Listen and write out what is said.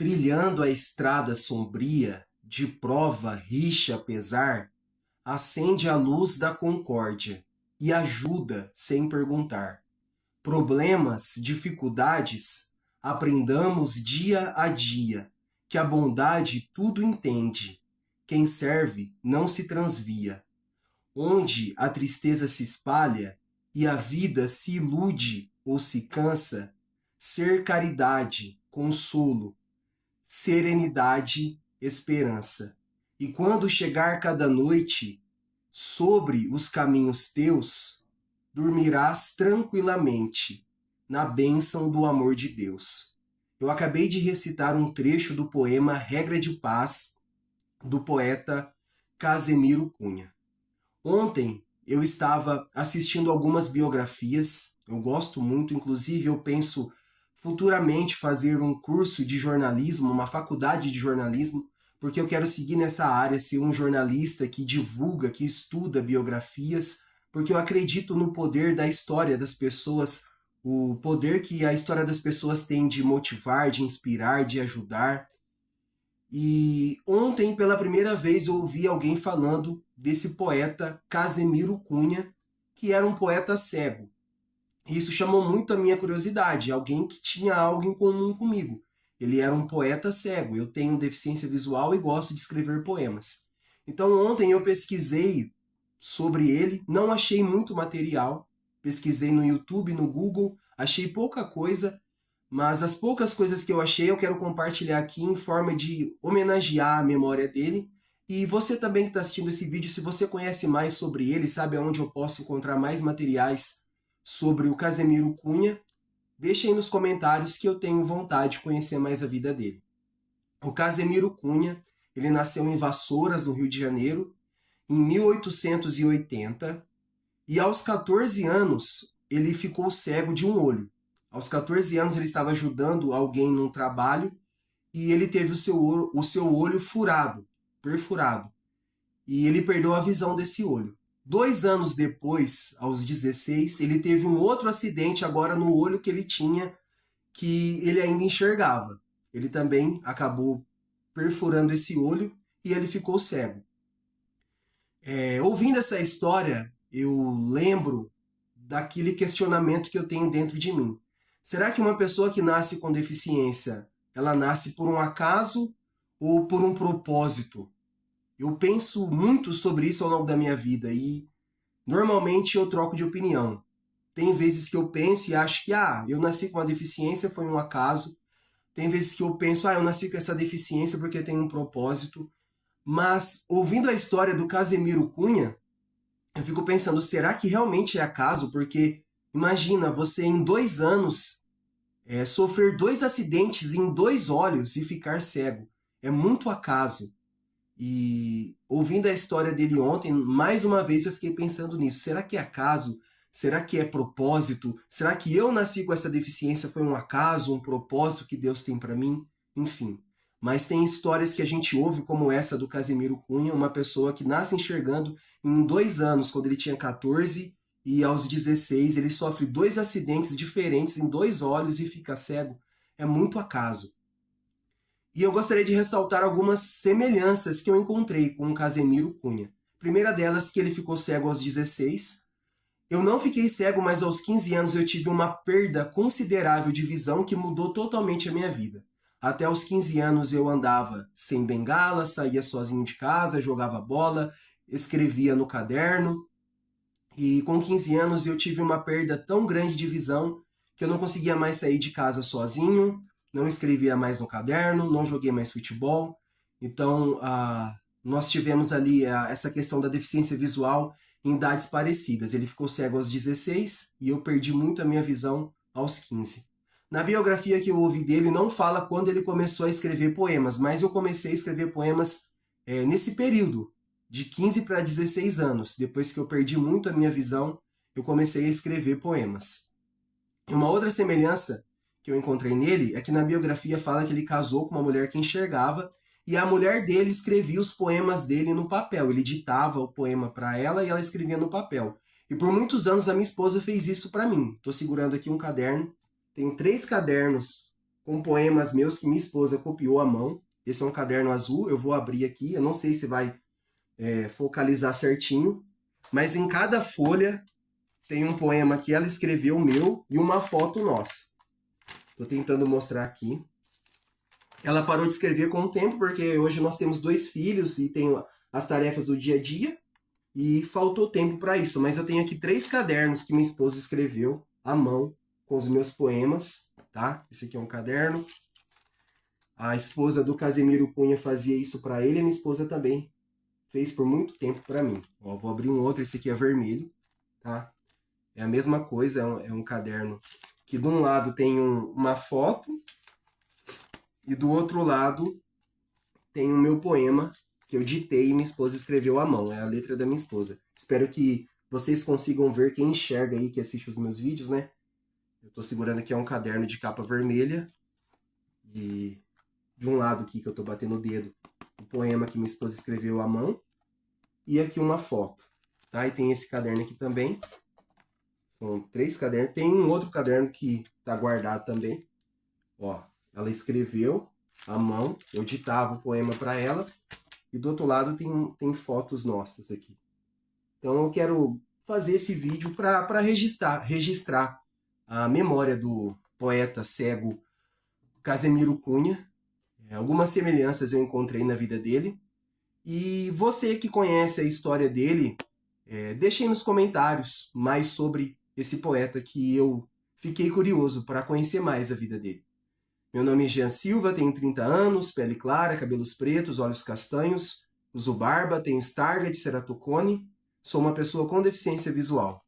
Trilhando a estrada sombria, de prova, rixa, pesar, acende a luz da concórdia e ajuda sem perguntar. Problemas, dificuldades, aprendamos dia a dia, que a bondade tudo entende. Quem serve não se transvia. Onde a tristeza se espalha e a vida se ilude ou se cansa, ser caridade, consolo, serenidade, esperança. E quando chegar cada noite, sobre os caminhos teus, dormirás tranquilamente, na bênção do amor de Deus. Eu acabei de recitar um trecho do poema Regra de Paz, do poeta Casemiro Cunha. Ontem eu estava assistindo algumas biografias, eu gosto muito, inclusive eu penso futuramente fazer um curso de jornalismo, uma faculdade de jornalismo, porque eu quero seguir nessa área, ser um jornalista que divulga, que estuda biografias, porque eu acredito no poder da história das pessoas, o poder que a história das pessoas tem de motivar, de inspirar, de ajudar. E ontem, pela primeira vez, eu ouvi alguém falando desse poeta Casemiro Cunha, que era um poeta cego. E isso chamou muito a minha curiosidade, alguém que tinha algo em comum comigo. Ele era um poeta cego, eu tenho deficiência visual e gosto de escrever poemas. Então ontem eu pesquisei sobre ele, não achei muito material, pesquisei no YouTube, no Google, achei pouca coisa, mas as poucas coisas que eu achei eu quero compartilhar aqui em forma de homenagear a memória dele. E você também que está assistindo esse vídeo, se você conhece mais sobre ele, sabe aonde eu posso encontrar mais materiais sobre o Casemiro Cunha, deixa aí nos comentários que eu tenho vontade de conhecer mais a vida dele. O Casemiro Cunha, ele nasceu em Vassouras, no Rio de Janeiro, em 1880, e aos 14 anos ele ficou cego de um olho. Aos 14 anos ele estava ajudando alguém num trabalho e ele teve o seu olho furado, perfurado. E ele perdeu a visão desse olho. 2 anos depois, aos 16, ele teve um outro acidente agora no olho que ele tinha, que ele ainda enxergava. Ele também acabou perfurando esse olho e ele ficou cego. Ouvindo essa história, eu lembro daquele questionamento que eu tenho dentro de mim. Será que uma pessoa que nasce com deficiência, ela nasce por um acaso ou por um propósito? Eu penso muito sobre isso ao longo da minha vida e normalmente eu troco de opinião. Tem vezes que eu penso e acho que eu nasci com uma deficiência, foi um acaso. Tem vezes que eu penso, eu nasci com essa deficiência porque tem um propósito. Mas ouvindo a história do Casemiro Cunha, eu fico pensando, será que realmente é acaso? Porque imagina você em 2 anos sofrer 2 acidentes em 2 olhos e ficar cego. É muito acaso. E ouvindo a história dele ontem, mais uma vez eu fiquei pensando nisso. Será que é acaso? Será que é propósito? Será que eu nasci com essa deficiência? Foi um acaso, um propósito que Deus tem para mim? Enfim. Mas tem histórias que a gente ouve, como essa do Casemiro Cunha, uma pessoa que nasce enxergando em 2 anos, quando ele tinha 14, e aos 16 ele sofre 2 acidentes diferentes em 2 olhos e fica cego. É muito acaso. E eu gostaria de ressaltar algumas semelhanças que eu encontrei com o Casemiro Cunha. Primeira delas, que ele ficou cego aos 16. Eu não fiquei cego, mas aos 15 anos eu tive uma perda considerável de visão que mudou totalmente a minha vida. Até os 15 anos eu andava sem bengala, saía sozinho de casa, jogava bola, escrevia no caderno. E com 15 anos eu tive uma perda tão grande de visão que eu não conseguia mais sair de casa sozinho, não escrevia mais no caderno, não joguei mais futebol. Então, nós tivemos ali essa questão da deficiência visual em idades parecidas. Ele ficou cego aos 16 e eu perdi muito a minha visão aos 15. Na biografia que eu ouvi dele, não fala quando ele começou a escrever poemas, mas eu comecei a escrever poemas nesse período, de 15 para 16 anos. Depois que eu perdi muito a minha visão, eu comecei a escrever poemas. E uma outra semelhança que eu encontrei nele é que na biografia fala que ele casou com uma mulher que enxergava e a mulher dele escrevia os poemas dele no papel. Ele ditava o poema para ela e ela escrevia no papel. E por muitos anos a minha esposa fez isso para mim. Estou segurando aqui um caderno. Tenho 3 cadernos com poemas meus que minha esposa copiou à mão. Esse é um caderno azul, eu vou abrir aqui, eu não sei se vai focalizar certinho, mas em cada folha tem um poema que ela escreveu meu e uma foto nossa. Estou tentando mostrar aqui. Ela parou de escrever com o tempo, porque hoje nós temos 2 filhos e tem as tarefas do dia a dia, e faltou tempo para isso. Mas eu tenho aqui 3 cadernos que minha esposa escreveu à mão com os meus poemas, tá? Esse aqui é um caderno. A esposa do Casemiro Cunha fazia isso para ele, e minha esposa também fez por muito tempo para mim. Ó, vou abrir um outro, esse aqui é vermelho, tá? É a mesma coisa, é um caderno que de um lado tem uma foto e do outro lado tem o meu poema que eu ditei e minha esposa escreveu à mão. É a letra da minha esposa. Espero que vocês consigam ver, quem enxerga aí, que assiste os meus vídeos, né? Eu tô segurando aqui um caderno de capa vermelha. E de um lado aqui que eu tô batendo o dedo, o poema que minha esposa escreveu à mão. E aqui uma foto. Tá? E tem esse caderno aqui também. São 3 cadernos. Tem um outro caderno que tá guardado também. Ó, ela escreveu à mão, eu ditava o poema para ela, e do outro lado tem fotos nossas aqui. Então eu quero fazer esse vídeo para registrar a memória do poeta cego Casemiro Cunha. Algumas semelhanças eu encontrei na vida dele. E você que conhece a história dele, deixe aí nos comentários mais sobre esse poeta que eu fiquei curioso para conhecer mais a vida dele. Meu nome é Jean Silva, tenho 30 anos, pele clara, cabelos pretos, olhos castanhos, uso barba, tenho Stargardt ceratocone, sou uma pessoa com deficiência visual.